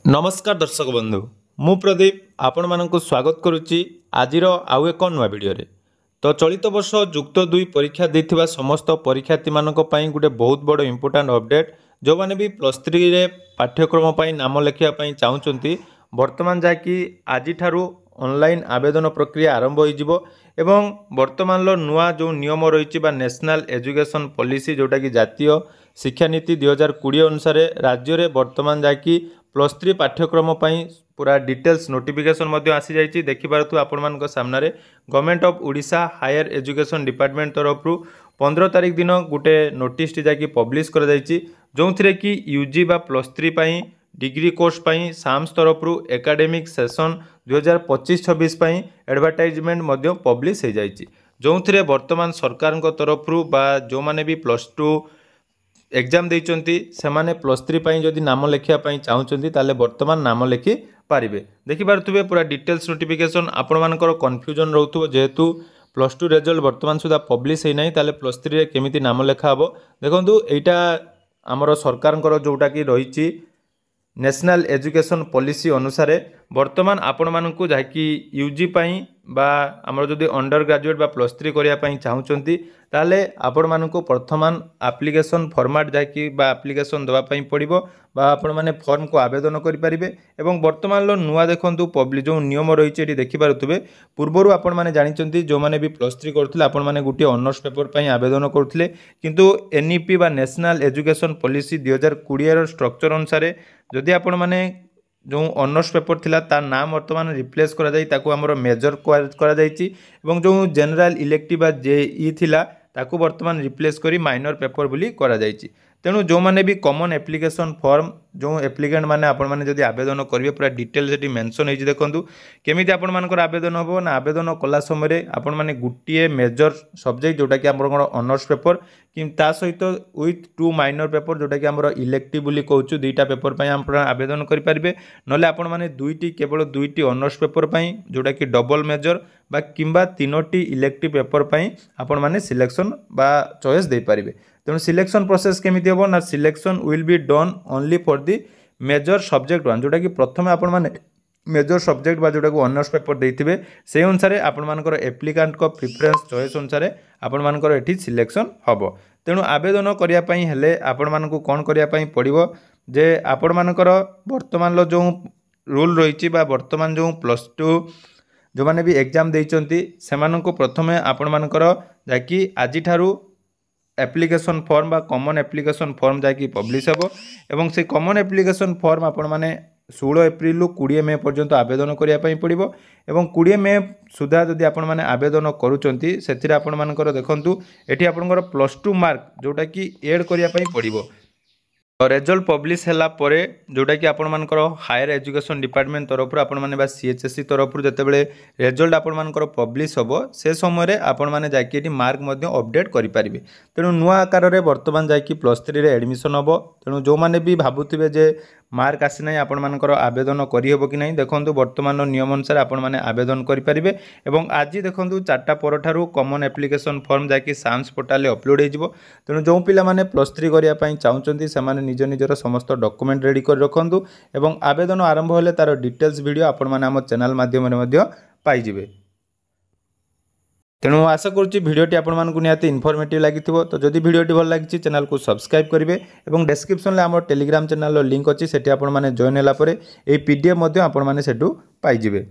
नमस्कार दर्शक बंधु मु प्रदीप आपण मानक स्वागत करुच्ची आजिर आउ एक नुआ वीडियो रे। तो चलित वर्ष जुक्त 2 परीक्षा देथिबा समस्त परीक्षार्थी मानक पई गुटे बहुत बड़ इंपोर्टेंट अपडेट जो माने भी +3 रे पाठ्यक्रम पई नाम लेखिया पई चाहुचंती वर्तमान जाकी आजि ठारू ऑनलाइन आवेदन प्रक्रिया आरंभ होई जिवो एवं वर्तमान लो नुआ जो नियम रही नेशनल एजुकेशन पॉलिसी जोटा कि जातीय शिक्षा नीति 2020 अनुसार राज्य रे वर्तमान जाकी +3 पाठ्यक्रम पई पूरा डिटेल्स नोटिफिकेशन मध्य आसी जाइए देखिपारतु आपण मान सामने government of Odisha higher education department तरफ 15 तारिख दिन गोटे नोटिस टी जाकी पब्लिश कर जाइए जो थे कि यूजी बा +3 पई डिग्री कोर्स पई साम्स तरफ एकाडेमिक सेशन 2025-26 पई एडवर्टाइजमेंट मध्य पब्लिश हो जाइए जो थे वर्तमान सरकार तरफ बा जो माने भी +2 एग्जाम देइचंती सेमाने +3 पई जदि नाम लेखिया पई चाहुचंती ताले वर्तमान नाम लेखि पारिबे। देखि पारथुबे पूरा डिटेल्स नोटिफिकेशन आपण मानकर कन्फ्यूजन रहउथबो जेहेतु +2 रिजल्ट वर्तमान सुधा पब्लिश हे नै ताले +3 रे केमिति नाम लेखा हबो देखंतु एटा हमर सरकारनकर जोटा कि रहिछि नेशनल एजुकेशन पॉलिसी अनुसार वर्तमान आपण मानकु जाकि यूजी पई बा हमर जदि अंडर ग्रेजुएट बा +3 करिया पई चाहुचंती ताले आपण मानकु प्रथमान एप्लिकेशन फॉर्मेट जाकि बा एप्लिकेशन दवा पई पड़िबो बा आपण माने फॉर्म को आवेदन करि परिबे एवं वर्तमान लो नुआ देखंतु पब्लिक जो नियम रहिछि एटी देखि पारुतबे पूर्वरु आपण माने जानिचंती जो माने भी +3 करथले आपण माने गुटी ऑनर्स पेपर पई आवेदन करथले किंतु एनईपी बा नेशनल एजुकेशन पॉलिसी 2020 रो स्ट्रक्चर अनुसार जदि आपण माने जो ऑनर्स पेपर थिला तार नाम वर्तमान रिप्लेस करा जाई ताकू हमरो मेजर करा जाईची एवं जो जनरल इलेक्टिव बा जेई थिला ताकू वर्तमान रिप्लेस करी माइनर पेपर बोली करा जाईची तेणु जो माने भी कॉमन एप्लिकेशन फॉर्म जो एप्लिकेंट माने आपण माने जदि आवेदन करिवे पूरा डिटेल सेठी मेंशन हेछि देखंतु केमिति आपण मानकर आवेदन होबो ना आवेदन कला समय रे आपण माने गुटिए मेजर सब्जेक्ट जोटा कि हमर ऑनर्स पेपर कि ता सहित विथ 2 माइनर पेपर जोटा कि हमर इलेक्टिव बोली कहउछु दुईटा पेपर पई आपण आवेदन करि परिबे नले आपण माने दुईटी केवल दुईटी ऑनर्स पेपर पई जोटा कि डबल मेजर बा किंबा तीनोटी इलेक्टिव पेपर पई आपण माने सिलेक्शन बा चॉइस दे परिबे तेणु सिलेक्शन प्रोसेस केमिति होबो ना selection will be done only for the major subject one जोटा कि प्रथम आपण माने मेजर सब्जेक्ट बा जोटा को ऑनर्स पेपर देथिबे से अनुसार आपण मानकर एप्लिकेंट को प्रेफरेंस चॉइस अनुसार आपण मानकर एठी सिलेक्शन हबो तेणु आवेदन करिया पई हेले आपण मानकु कोन करिया पई पड़िबो जे आपण मानकर वर्तमान लो जो रूल रहिछि बा वर्तमान जो +2 जो माने भी एग्जाम देइचंती सेमाननको प्रथमे आपण मानकर जाकी आजि ठारू एप्लिकेशन फॉर्म बा कॉमन एप्लिकेशन फॉर्म जाकि पब्लिश हेबो एवं से कॉमन एप्लिकेशन फॉर्म आपण माने 16 एप्रिल 20 मे पर्यंत आवेदन करिया पई पड़िबो एवं 20 मे सुधा जदि आपण माने आवेदन करूचंती सेथिरे आपण मानकर देखंतु एठी आपनकर +2 मार्क जोटा कि ऐड करिया पई पड़िबो रिजल्ट पब्लिश हैला परे जोटा कि आपण मानकर हायर एजुकेशन डिपार्टमेंट तरफ आपण माने बा सीएचएससी तरफ जते बेले रिजल्ट आपण मानकर पब्लिश होबो से समय रे आपण माने जाकी एटी मार्क मध्ये अपडेट करि परिबे तेनु नुआ आकार रे वर्तमान जाकी +3 रे एडमिशन होबो तेनु जो माने भी भाबुथिबे जे मार्क आसी नै आपण मानकर आवेदन करि हेबो कि नै देखंतु वर्तमान नियम अनुसार आपण माने आवेदन करि परिबे एवं आजि देखंतु 4टा परठारु कॉमन एप्लिकेशन फॉर्म जाकी साम्स पोर्टल रे अपलोड हे जिवो तेनु जो पिला माने +3 करिया पई चाहुचंती से माने निज निजर समस्त डॉक्यूमेंट रेडी कर रखंतु एवं आवेदन आरंभ होले तार डिटेल्स वीडियो आपण माने हम चैनल माध्यम रे मध्ये पाई जिवे तेणु आशा करुच्ची भिडियोटी आपण मानकु निहाती इनफॉर्मेटिव लागिथिबो तो जदि भिडियोटी भल लागिछि चैनल को सब्सक्राइब करिवे एवं डिस्क्रिप्शन ले हमर टेलीग्राम चैनल रो लिंक अछि सेठी आपण माने जॉइन होला परे ए पीडीएफ मध्ये आपण माने सेटु पाई जिवे।